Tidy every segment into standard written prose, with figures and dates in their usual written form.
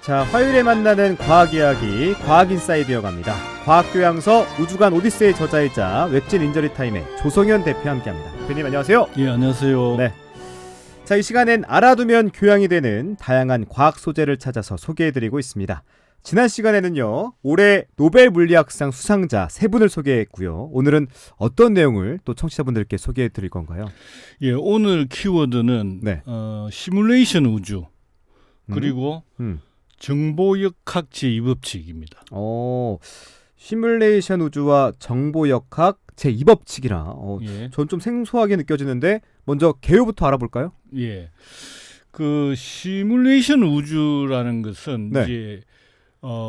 자, 화요일에 만나는 과학 이야기, 과학인사이드여 갑니다. 과학교양서 우주간 오디세이 저자이자 웹진 인저리타임의 조성현 대표 함께합니다. 대표님 안녕하세요. 예, 안녕하세요. 네. 자, 이 시간엔 알아두면 교양이 되는 다양한 과학 소재를 찾아서 소개해드리고 있습니다. 지난 시간에는요, 올해 노벨 물리학상 수상자 3분을 소개했고요. 오늘은 어떤 내용을 또 청취자분들께 소개해드릴 건가요? 예, 오늘 키워드는 네. 시뮬레이션 우주 그리고 정보역학 제2법칙입니다. 시뮬레이션 우주와 정보역학 제2법칙이라 예. 전 좀 생소하게 느껴지는데 먼저 개요부터 알아볼까요? 예. 그 시뮬레이션 우주라는 것은 네. 이제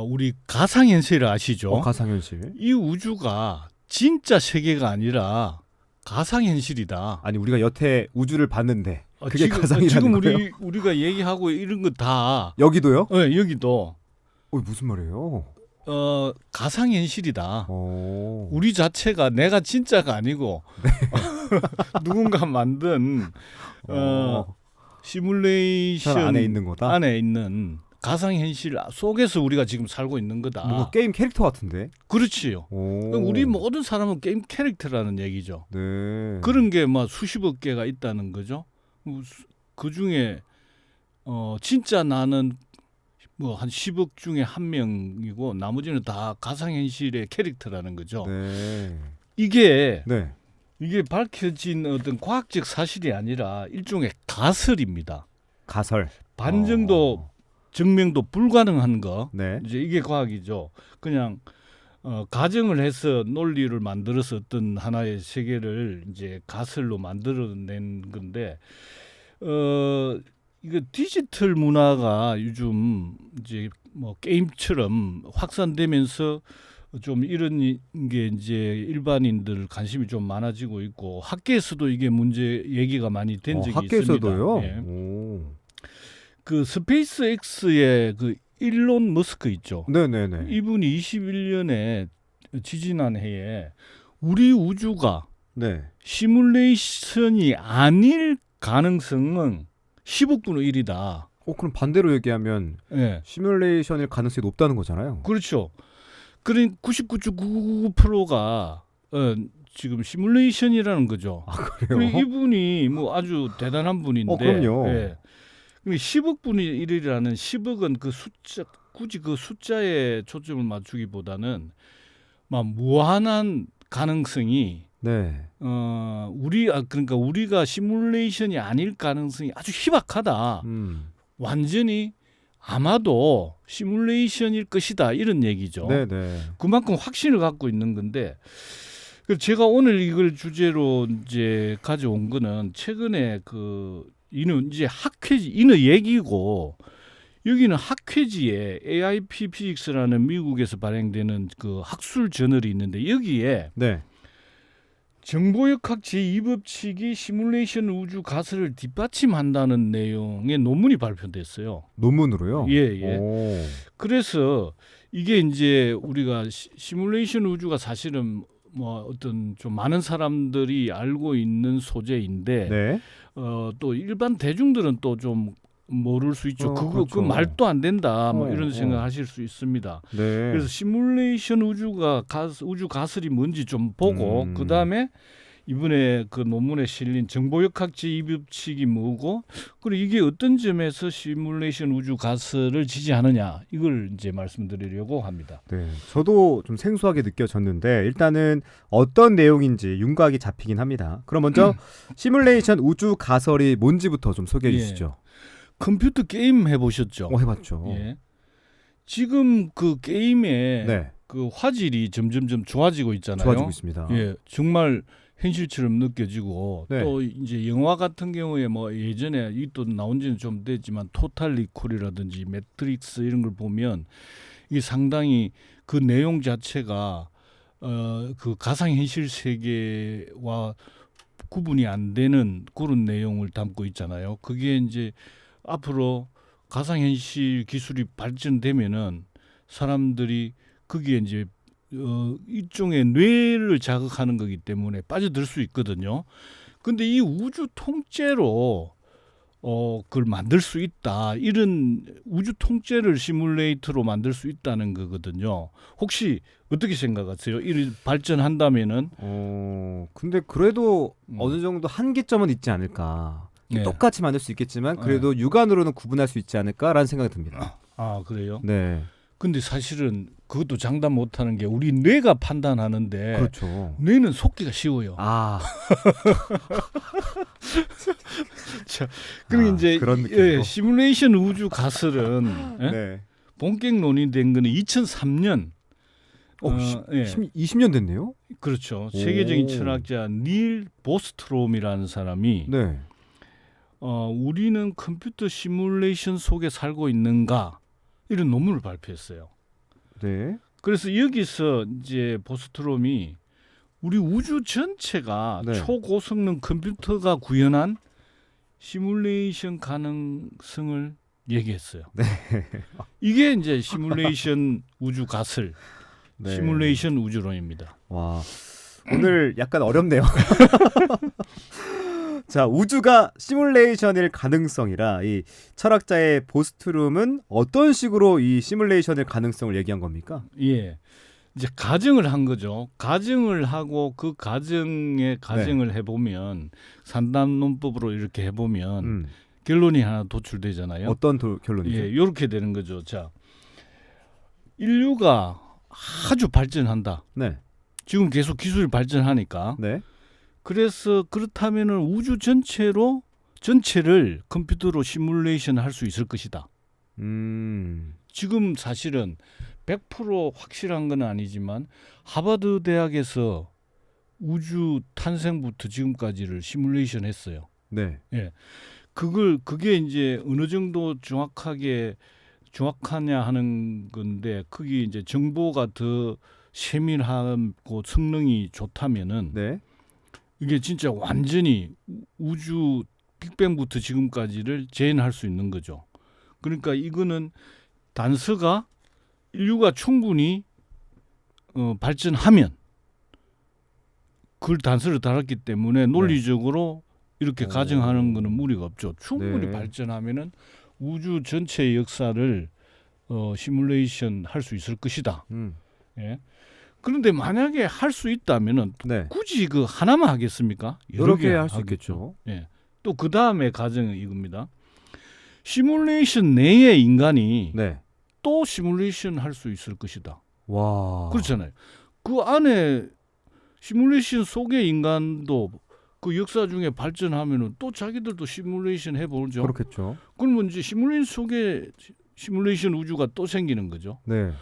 우리 가상현실 아시죠? 가상현실. 이 우주가 진짜 세계가 아니라 가상현실이다. 아니 우리가 여태 우주를 봤는데 그게 가상이라는 지금 거예요? 우리가 얘기하고 이런 거 다 여기도요? 네, 여기도 무슨 말이에요? 가상현실이다. 오. 우리 자체가 내가 진짜가 아니고 누군가 만든 시뮬레이션 안에 있는 거다? 안에 있는 가상현실 속에서 우리가 지금 살고 있는 거다. 뭔가 게임 캐릭터 같은데? 그렇지요. 오. 우리 모든 사람은 게임 캐릭터라는 얘기죠. 네. 그런 게 막 수십억 개가 있다는 거죠. 그 중에 진짜 나는 뭐 한 10억 중에 한 명이고 나머지는 다 가상현실의 캐릭터라는 거죠. 네. 이게 밝혀진 어떤 과학적 사실이 아니라 일종의 가설입니다. 가설. 반 정도 증명도 불가능한 거. 네. 이제 이게 과학이죠. 그냥 가정을 해서 논리를 만들어서 어떤 하나의 세계를 이제 가설로 만들어낸 건데 이거 디지털 문화가 요즘 이제 뭐 게임처럼 확산되면서 좀 이런 게 이제 일반인들 관심이 좀 많아지고 있고 학계에서도 이게 문제 얘기가 많이 된 적이 학계에서도요? 있습니다. 예. 오. 그 스페이스X의 그 일론 머스크 있죠. 네네네. 이분이 21년에 지지난 해에 우리 우주가 시뮬레이션이 아닐 가능성은 10억 분의 1이다. 그럼 반대로 얘기하면 시뮬레이션일 가능성이 높다는 거잖아요. 그렇죠. 그러니까 99.999%가 시뮬레이션이라는 거죠. 그래요? 이분이 뭐 아주 대단한 분인데. 그럼요. 10억 분의 1이라는 10억은 그 숫자 굳이 그 숫자에 초점을 맞추기보다는 막 무한한 가능성이 그러니까 우리가 시뮬레이션이 아닐 가능성이 아주 희박하다. 완전히 아마도 시뮬레이션일 것이다 이런 얘기죠. 그만큼 확신을 갖고 있는 건데 제가 오늘 이걸 주제로 이제 가져온 거는 최근에 이는 이제 이는 얘기고 여기는 학회지에 AIP 피직스라는 미국에서 발행되는 그 학술 저널이 있는데 여기에 정보역학 제2법칙이 시뮬레이션 우주 가설을 뒷받침한다는 내용의 논문이 발표됐어요. 논문으로요? 예. 그래서 이게 이제 우리가 시뮬레이션 우주가 사실은 뭐 어떤 좀 많은 사람들이 알고 있는 소재인데 또 일반 대중들은 또 좀 모를 수 있죠. 그거 그 말도 안 된다. 뭐 이런 생각하실 수 있습니다. 그래서 시뮬레이션 우주 가설이 뭔지 좀 보고 그 다음에 이번에 그 논문에 실린 정보역학 제2법칙이 뭐고 그리고 이게 어떤 점에서 시뮬레이션 우주 가설을 지지하느냐 이걸 이제 말씀드리려고 합니다. 저도 좀 생소하게 느껴졌는데 일단은 어떤 내용인지 윤곽이 잡히긴 합니다. 그럼 먼저 시뮬레이션 우주 가설이 뭔지부터 좀 소개해 주시죠. 컴퓨터 게임 해보셨죠? 해봤죠. 지금 그 게임의 그 화질이 점점점 좋아지고 있잖아요. 좋아지고 있습니다. 정말 현실처럼 느껴지고 또 이제 영화 같은 경우에 뭐 예전에 이 또 나온 지는 좀 됐지만 토탈 리콜이라든지 매트릭스 이런 걸 보면 이게 상당히 그 내용 자체가 그 가상현실 세계와 구분이 안 되는 그런 내용을 담고 있잖아요. 그게 이제 앞으로 가상현실 기술이 발전되면은 사람들이 거기에 이제 일종의 뇌를 자극하는 거기 때문에 빠져들 수 있거든요. 근데 이 우주 통째로 그걸 만들 수 있다. 이런 우주 통째를 시뮬레이터로 만들 수 있다는 거거든요. 혹시 어떻게 생각하세요? 이 발전한다면은? 근데 그래도 어느 정도 한계점은 있지 않을까. 네. 똑같이 만들 수 있겠지만 그래도 육안으로는 구분할 수 있지 않을까라는 생각이 듭니다. 아, 그래요? 네. 근데 사실은 그것도 장담 못하는 게 우리 뇌가 판단하는데 그렇죠. 뇌는 속기가 쉬워요. 아, 자, 그럼 이제 그런 느낌으로. 시뮬레이션 우주 가설은 네. 본격 논의된 거는 2003년. 20년 됐네요. 그렇죠. 오. 세계적인 철학자 닐 보스트롬이라는 사람이 네. 우리는 컴퓨터 시뮬레이션 속에 살고 있는가 이런 논문을 발표했어요. 네. 그래서 여기서 이제 보스트롬이 우리 우주 전체가 네. 초고성능 컴퓨터가 구현한 시뮬레이션 가능성을 얘기했어요. 네. 이게 이제 시뮬레이션 우주 가설, 네. 시뮬레이션 우주론입니다. 와, 오늘 약간 어렵네요. 자, 우주가 시뮬레이션일 가능성이라 이 철학자의 보스트룸은 어떤 식으로 이 시뮬레이션일 가능성을 얘기한 겁니까? 예. 이제 가정을 한 거죠. 가정을 하고 그 가정을 해보면 산담 논법으로 이렇게 해보면 결론이 하나 도출되잖아요. 어떤 결론이죠? 예, 이렇게 되는 거죠. 자, 인류가 아주 발전한다. 네. 지금 계속 기술이 발전하니까. 네. 그래서 그렇다면은 우주 전체를 컴퓨터로 시뮬레이션 할 수 있을 것이다. 지금 사실은 100% 확실한 건 아니지만 하버드 대학에서 우주 탄생부터 지금까지를 시뮬레이션 했어요. 네. 예. 그게 이제 어느 정도 정확하냐 하는 건데 그게 이제 정보가 더 세밀하고 성능이 좋다면은 네. 이게 진짜 완전히 우주 빅뱅부터 지금까지를 재현할 수 있는 거죠. 그러니까 이거는 단서가 인류가 충분히 발전하면 그 단서를 달았기 때문에 논리적으로 이렇게 가정하는 거는 무리가 없죠. 충분히 네. 발전하면은 우주 전체의 역사를 시뮬레이션 할 수 있을 것이다. 예. 그런데 만약에 할 수 있다면은 네. 굳이 그 하나만 하겠습니까? 여러 개 할 수 있겠죠. 예. 또 그 다음에 가정은 이겁니다. 시뮬레이션 내에 인간이 네. 또 시뮬레이션 할 수 있을 것이다. 와. 그렇잖아요. 그 안에 시뮬레이션 속의 인간도 그 역사 중에 발전하면은 또 자기들도 시뮬레이션 해보죠. 그렇겠죠. 그러면 이제 시뮬레이션 속에 시뮬레이션 우주가 또 생기는 거죠. 네.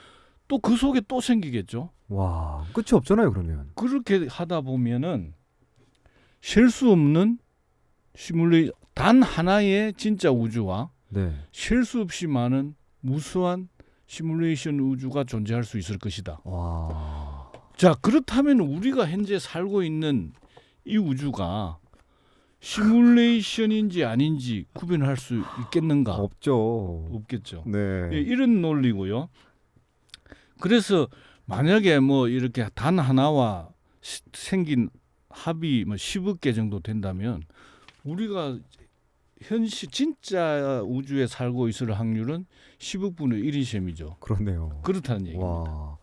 또 그 속에 또 생기겠죠. 와, 끝이 없잖아요, 그러면. 그렇게 하다 보면은 셀 수 없는 단 하나의 진짜 우주와 네. 셀 수 없이 많은 무수한 시뮬레이션 우주가 존재할 수 있을 것이다. 와. 자, 그렇다면 우리가 현재 살고 있는 이 우주가 시뮬레이션인지 아닌지 구별할 수 있겠는가? 없죠. 없겠죠. 네. 예, 이런 논리고요. 그래서 만약에 뭐 이렇게 단 하나와 생긴 합이 뭐 10억 개 정도 된다면 우리가 현실 진짜 우주에 살고 있을 확률은 10억 분의 1인 셈이죠. 그렇네요. 그렇다는 얘기입니다.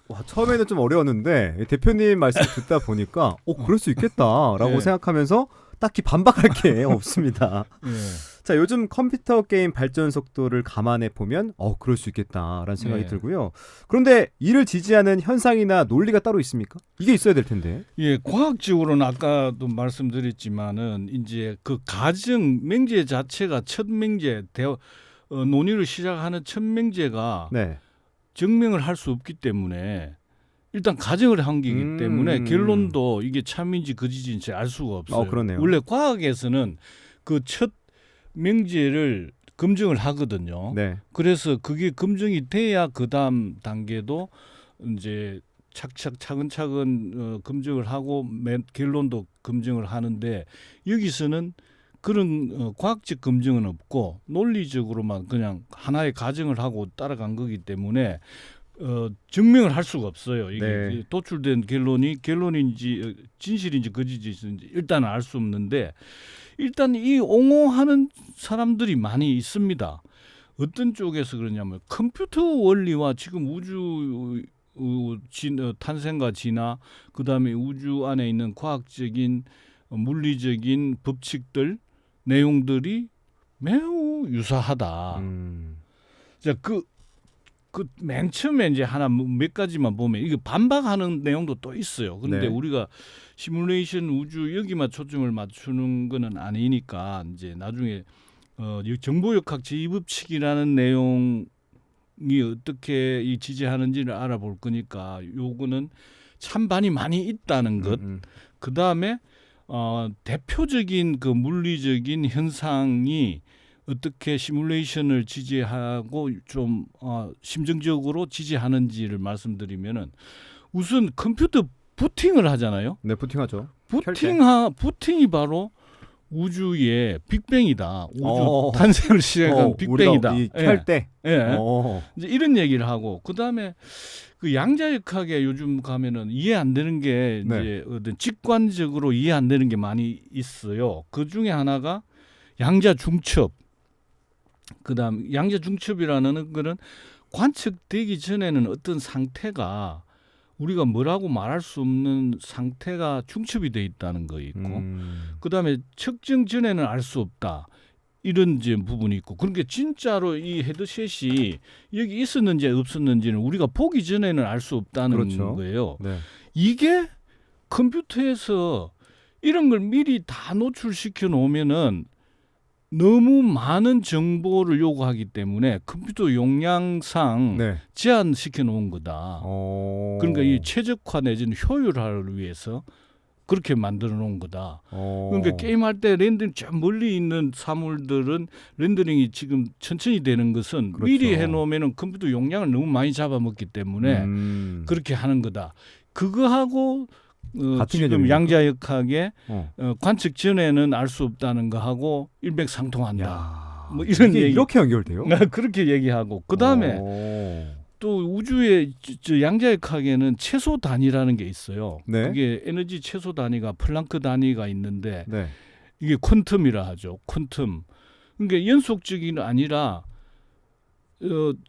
와, 처음에는 좀 어려웠는데 대표님 말씀 듣다 보니까 그럴 수 있겠다라고 네. 생각하면서 딱히 반박할 게 없습니다. 예. 자, 요즘 컴퓨터 게임 발전 속도를 감안해 보면 그럴 수 있겠다라는 생각이 네. 들고요. 그런데 이를 지지하는 현상이나 논리가 따로 있습니까? 이게 있어야 될 텐데. 예, 과학적으로는 아까도 말씀드렸지만은 이제 그 가정 맹제 자체가 첫 맹제 논의를 시작하는 첫 맹제가 네. 증명을 할 수 없기 때문에 일단 가정을 한 거기 때문에 결론도 이게 참인지 거짓인지 알 수가 없어요. 그러네요. 원래 과학에서는 그 첫 명제를 검증을 하거든요. 네. 그래서 그게 검증이 돼야 그 다음 단계도 이제 차근차근 검증을 하고 결론도 검증을 하는데 여기서는 그런 과학적 검증은 없고 논리적으로만 그냥 하나의 가정을 하고 따라간 거기 때문에 증명을 할 수가 없어요. 이게 네. 도출된 결론인지 진실인지 거짓인지 일단 알 수 없는데 일단 이 옹호하는 사람들이 많이 있습니다. 어떤 쪽에서 그러냐면 컴퓨터 원리와 지금 우주 탄생과 진화, 그다음에 우주 안에 있는 과학적인 물리적인 법칙들 내용들이 매우 유사하다. 자, 그 맨 처음에 이제 하나 몇 가지만 보면 이게 반박하는 내용도 또 있어요. 그런데 네. 우리가 시뮬레이션 우주 여기만 초점을 맞추는 거는 아니니까 이제 나중에 정보역학 제2법칙이라는 내용이 어떻게 이 지지하는지를 알아볼 거니까 요거는 찬반이 많이 있다는 것. 그 다음에 대표적인 그 물리적인 현상이 어떻게 시뮬레이션을 지지하고 좀 심정적으로 지지하는지를 말씀드리면은 우선 컴퓨터 부팅을 하잖아요. 네, 부팅하죠. 부팅이 바로 우주의 빅뱅이다. 우주 탄생을 시작한 빅뱅이다. 켤 때. 예. 이제 이런 얘기를 하고 그다음에 그 양자역학에 요즘 가면은 이해 안 되는 게 이제 어떤 직관적으로 이해 안 되는 게 많이 있어요. 그 중에 하나가 양자 중첩. 그다음 양자 중첩이라는 거는 관측되기 전에는 어떤 상태가 우리가 뭐라고 말할 수 없는 상태가 중첩이 돼 있다는 거 있고 그다음에 측정 전에는 알 수 없다. 이런 이제 부분이 있고 그러니까 진짜로 이 헤드셋이 여기 있었는지 없었는지는 우리가 보기 전에는 알 수 없다는 그렇죠. 거예요. 네. 이게 컴퓨터에서 이런 걸 미리 다 노출시켜 놓으면은 너무 많은 정보를 요구하기 때문에 컴퓨터 용량상 제한시켜 놓은 거다. 그러니까 이 최적화 내지는 효율화를 위해서 그렇게 만들어 놓은 거다. 그러니까 게임할 때 렌더링 저 멀리 있는 사물들은 렌더링이 지금 천천히 되는 것은 그렇죠. 미리 해놓으면 컴퓨터 용량을 너무 많이 잡아먹기 때문에 그렇게 하는 거다. 그거하고 지금 개념입니까? 양자역학의 관측 전에는 알 수 없다는 거하고 일맥상통한다. 뭐 이런 얘기 이렇게 연결돼요? 그렇게 얘기하고 그 다음에 또 우주의 양자역학에는 최소 단위라는 게 있어요. 그게 에너지 최소 단위가 플랑크 단위가 있는데 이게 퀀텀이라 하죠. 퀀텀. 그러니까 연속적이 아니라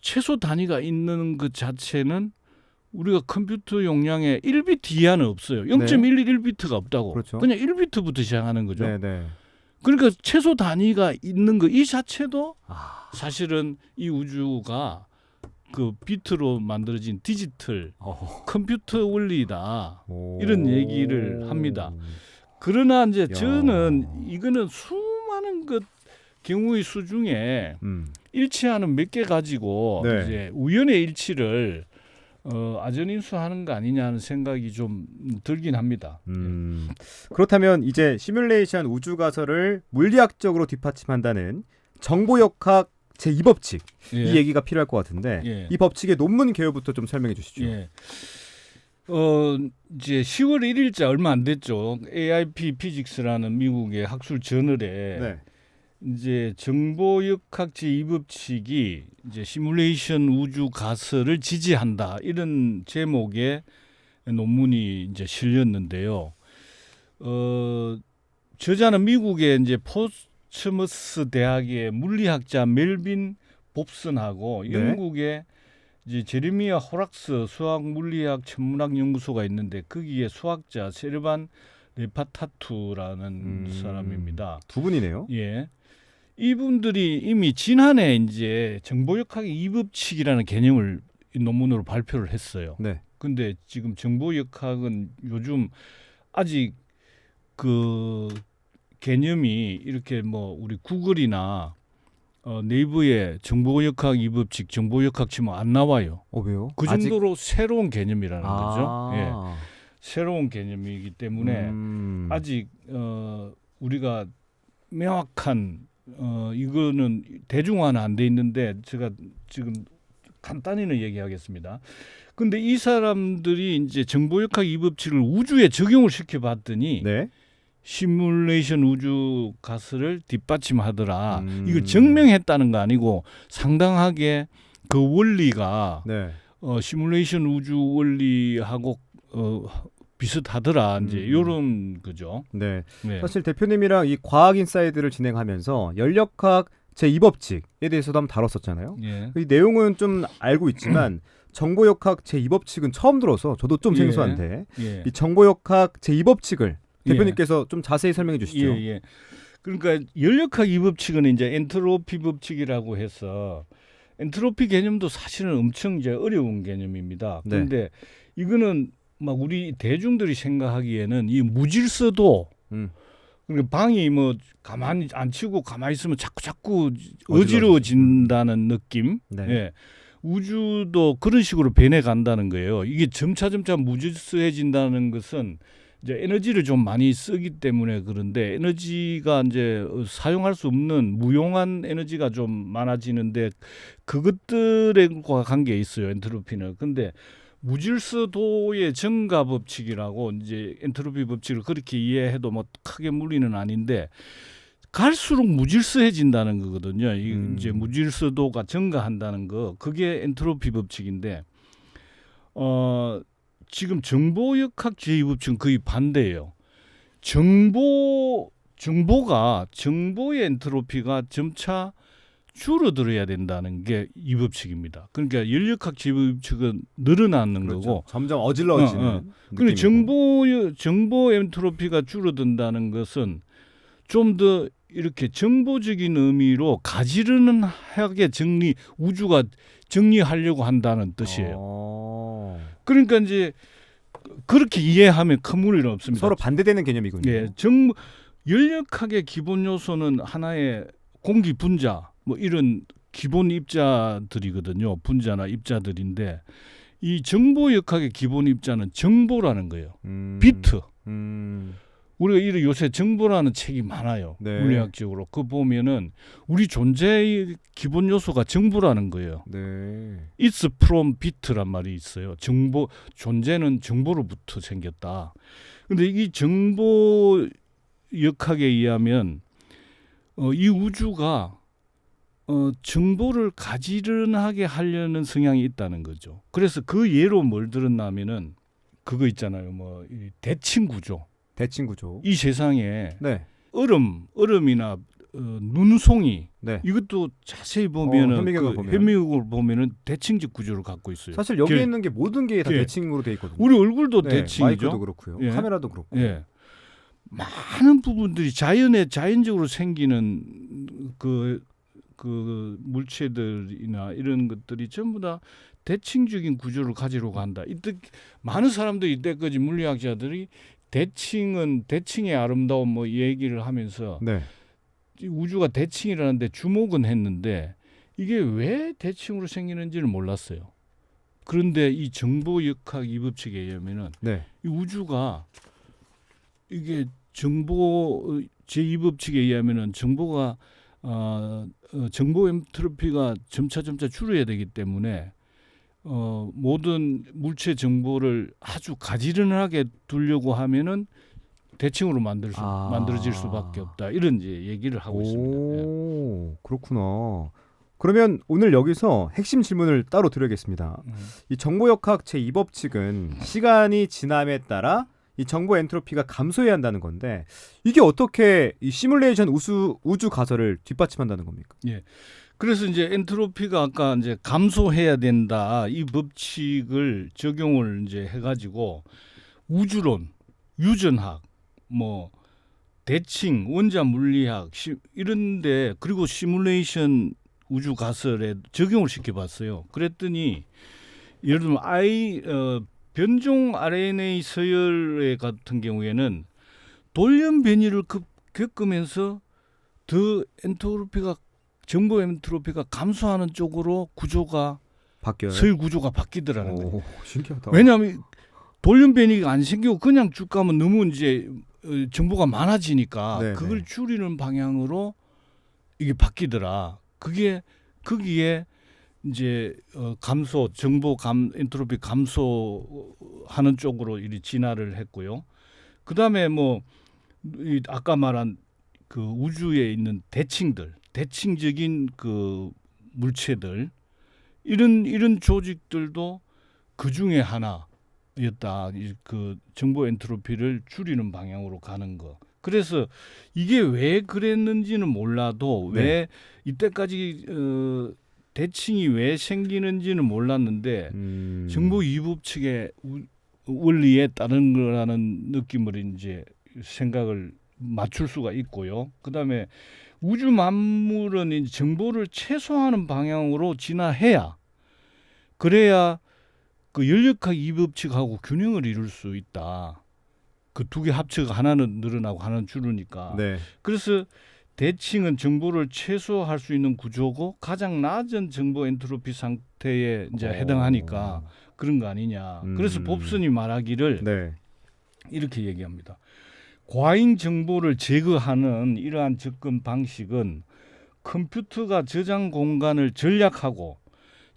최소 단위가 있는 것 자체는 우리가 컴퓨터 용량에 1비트 이하는 없어요. 0.111비트가 없다고. 그렇죠. 그냥 1비트부터 시작하는 거죠. 네. 그러니까 최소 단위가 있는 거 이 자체도 사실은 이 우주가 그 비트로 만들어진 디지털 컴퓨터 원리다. 이런 얘기를 합니다. 그러나 이제 저는 이거는 수많은 것 경우의 수 중에 일치하는 몇 개 가지고 이제 우연의 일치를 아전인수하는 거 아니냐는 생각이 좀 들긴 합니다. 그렇다면 이제 시뮬레이션 우주 가설을 물리학적으로 뒷받침한다는 정보역학 제2법칙 이 얘기가 필요할 것 같은데 이 법칙의 논문 개요부터 좀 설명해 주시죠. 이제 10월 1일자 얼마 안 됐죠. AIP 피직스라는 미국의 학술 저널에 이제 정보역학 제2법칙이 이제 시뮬레이션 우주 가설을 지지한다 이런 제목의 논문이 이제 실렸는데요. 저자는 미국의 이제 포츠머스 대학의 물리학자 멜빈 봅슨하고 영국의 이제 제레미아 호락스 수학 물리학 천문학 연구소가 있는데 거기에 수학자 세르반 레파타투라는 사람입니다. 두 분이네요. 예. 이분들이 이미 지난해 이제 정보역학의 2법칙이라는 개념을 논문으로 발표를 했어요. 근데 지금 정보역학은 요즘 아직 그 개념이 이렇게 뭐 우리 구글이나 네이버에 정보역학 2법칙, 정보역학 치면 안 나와요. 왜요? 그 정도로 새로운 개념이라는 거죠. 예. 새로운 개념이기 때문에 아직 우리가 명확한 이거는 대중화는 안 돼 있는데 제가 지금 간단히는 얘기하겠습니다. 근데 이 사람들이 이제 정보역학 2법칙을 우주에 적용을 시켜봤더니 시뮬레이션 우주 가설을 뒷받침하더라. 이걸 증명했다는 거 아니고 상당하게 그 원리가 시뮬레이션 우주 원리하고 비슷하더라. 이제 이런 거죠. 네. 네. 사실 대표님이랑 이 과학 인사이드를 진행하면서 연력학 제2법칙에 대해서도 한번 다뤘었잖아요. 예. 이 내용은 좀 알고 있지만 정보역학 제2법칙은 처음 들어서 저도 좀 생소한데 예. 이 정보역학 제2법칙을 대표님께서 좀 자세히 설명해 주시죠. 예, 예. 그러니까 연력학 이 법칙은 이제 엔트로피 법칙이라고 해서 엔트로피 개념도 사실은 엄청 이제 어려운 개념입니다. 네. 그런데 이거는 막 우리 대중들이 생각하기에는 이 무질서도 그러니까 방이 뭐 가만히 안 치고 가만히 있으면 자꾸 어지러워진다는 느낌. 네. 예. 우주도 그런 식으로 변해 간다는 거예요. 이게 점차 무질서해진다는 것은 이제 에너지를 좀 많이 쓰기 때문에 그런데 에너지가 이제 사용할 수 없는 무용한 에너지가 좀 많아지는데 그것들과 관계에 있어요. 엔트로피는. 근데 무질서도의 증가 법칙이라고 이제 엔트로피 법칙을 그렇게 이해해도 뭐 크게 무리는 아닌데 갈수록 무질서해진다는 거거든요. 이제 무질서도가 증가한다는 거 그게 엔트로피 법칙인데 지금 정보역학 제2법칙은 거의 반대예요. 정보의 엔트로피가 점차 줄어들어야 된다는 게 이 법칙입니다. 그러니까 연력학 제2법칙은 늘어나는 그렇죠. 거고 점점 어질러지는. 근데 정보 엔트로피가 줄어든다는 것은 좀 더 이렇게 정보적인 의미로 가지런하게 우주가 정리하려고 한다는 뜻이에요. 그러니까 이제 그렇게 이해하면 큰 무리는 없습니다. 서로 반대되는 개념이군요. 예, 연력학의 기본 요소는 하나의 공기 분자 뭐 이런 기본 입자들이거든요. 분자나 입자들인데 이 정보역학의 기본 입자는 정보라는 거예요. 비트. 우리가 이런 요새 정보라는 책이 많아요. 네. 물리학적으로. 그거 보면은 우리 존재의 기본 요소가 정보라는 거예요. 네. It's from bit란 말이 있어요. 존재는 정보로부터 생겼다. 근데 이 정보 역학에 의하면 이 우주가 정보를 가지런하게 하려는 성향이 있다는 거죠. 그래서 그 예로 뭘 들었냐면은 그거 있잖아요. 뭐 이 대칭 구조. 대칭 구조. 이 세상에 네. 얼음이나 눈송이 네. 이것도 자세히 보면은 현미경을 보면은 대칭적 구조를 갖고 있어요. 사실 여기 있는 게 모든 게 다 대칭으로 돼 있거든요. 우리 얼굴도 네, 대칭이죠. 마이크도 그렇고요. 예. 카메라도 그렇고. 예. 많은 부분들이 자연적으로 생기는 그 물체들이나 이런 것들이 전부 다 대칭적인 구조를 가지려고 한다. 이때 많은 사람들이 이때까지 물리학자들이 대칭의 아름다움 뭐 얘기를 하면서 네. 우주가 대칭이라는데 주목은 했는데 이게 왜 대칭으로 생기는지를 몰랐어요. 그런데 이 정보역학 이 법칙에 의하면은 네. 이 우주가 이게 정보 제2법칙에 의하면은 정보 엔트로피가 점차 줄어야 되기 때문에 모든 물체 정보를 아주 가지런하게 두려고 하면은 대칭으로 만들어질 수밖에 없다. 이런 이제 얘기를 하고 있습니다. 예. 그렇구나. 그러면 오늘 여기서 핵심 질문을 따로 드려야겠습니다. 이 정보역학 제2법칙은 시간이 지남에 따라 이 정보 엔트로피가 감소해야 한다는 건데 이게 어떻게 이 시뮬레이션 우주 가설을 뒷받침한다는 겁니까? 예. 그래서 이제 엔트로피가 아까 이제 감소해야 된다 이 법칙을 적용을 이제 해가지고 우주론, 유전학, 뭐 대칭, 원자 물리학 이런데 그리고 시뮬레이션 우주 가설에 적용을 시켜봤어요. 그랬더니 예를 들면 변종 RNA 서열 같은 경우에는 돌연 변이를 겪으면서 더 정보 엔트로피가 감소하는 쪽으로 바뀌어요? 서열 구조가 바뀌더라는 거예요. 신기하다. 왜냐하면 돌연 변이가 안 생기고 그냥 쭉 가면 너무 이제 정보가 많아지니까 네네. 그걸 줄이는 방향으로 이게 바뀌더라. 거기에 이제 엔트로피 감소하는 쪽으로 이 진화를 했고요. 그다음에 뭐 아까 말한 그 우주에 있는 대칭적인 그 물체들 이런 조직들도 그 중에 하나 그 정보 엔트로피를 줄이는 방향으로 가는 거. 그래서 이게 왜 그랬는지는 몰라도 네. 왜 이때까지 대칭이 왜 생기는지는 몰랐는데 정보 위법 측의 원리에 따른 거라는 느낌을 이제 생각을 맞출 수가 있고요. 그다음에 우주 만물은 이제 정보를 최소화하는 방향으로 진화해야 그래야 그 연력학 이법칙하고 균형을 이룰 수 있다. 그 두 개 합쳐가 하나는 늘어나고 하나는 줄으니까. 네. 그래서 대칭은 정보를 최소화할 수 있는 구조고 가장 낮은 정보 엔트로피 상태에 이제 해당하니까 그런 거 아니냐. 그래서 봅슨이 말하기를 네. 이렇게 얘기합니다. 과잉 정보를 제거하는 이러한 접근 방식은 컴퓨터가 저장 공간을 전략하고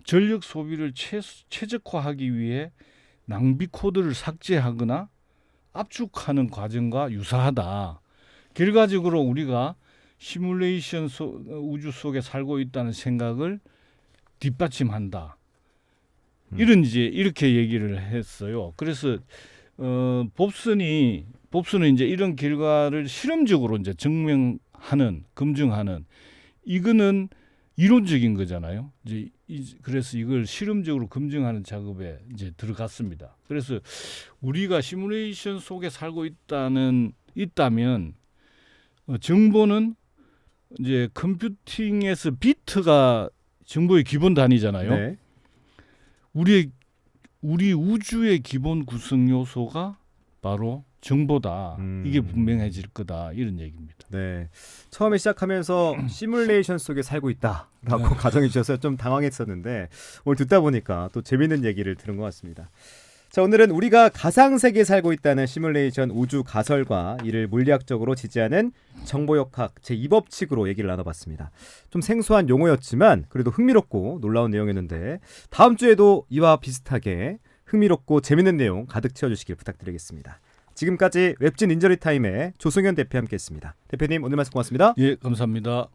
전력 소비를 최적화하기 위해 낭비 코드를 삭제하거나 압축하는 과정과 유사하다. 결과적으로 우리가 시뮬레이션 우주 속에 살고 있다는 생각을 뒷받침한다. 이런 이제 이렇게 얘기를 했어요. 그래서 봅슨은 이제 이런 결과를 실험적으로 이제 검증하는 이거는 이론적인 거잖아요. 이제 그래서 이걸 실험적으로 검증하는 작업에 이제 들어갔습니다. 그래서 우리가 시뮬레이션 속에 살고 있다면 정보는 이제 컴퓨팅에서 비트가 정보의 기본 단위잖아요. 네. 우리 우주의 기본 구성 요소가 바로 정보다. 이게 분명해질 거다. 이런 얘기입니다. 네. 처음에 시작하면서 시뮬레이션 속에 살고 있다라고 가정해 주셔서 좀 당황했었는데 오늘 듣다 보니까 또 재밌는 얘기를 들은 것 같습니다. 자, 오늘은 우리가 가상세계에 살고 있다는 시뮬레이션 우주 가설과 이를 물리학적으로 지지하는 정보역학 제2법칙으로 얘기를 나눠봤습니다. 좀 생소한 용어였지만 그래도 흥미롭고 놀라운 내용이었는데 다음 주에도 이와 비슷하게 흥미롭고 재밌는 내용 가득 채워주시길 부탁드리겠습니다. 지금까지 웹진 인저리 타임의 조승현 대표와 함께했습니다. 대표님 오늘 말씀 고맙습니다. 예, 감사합니다.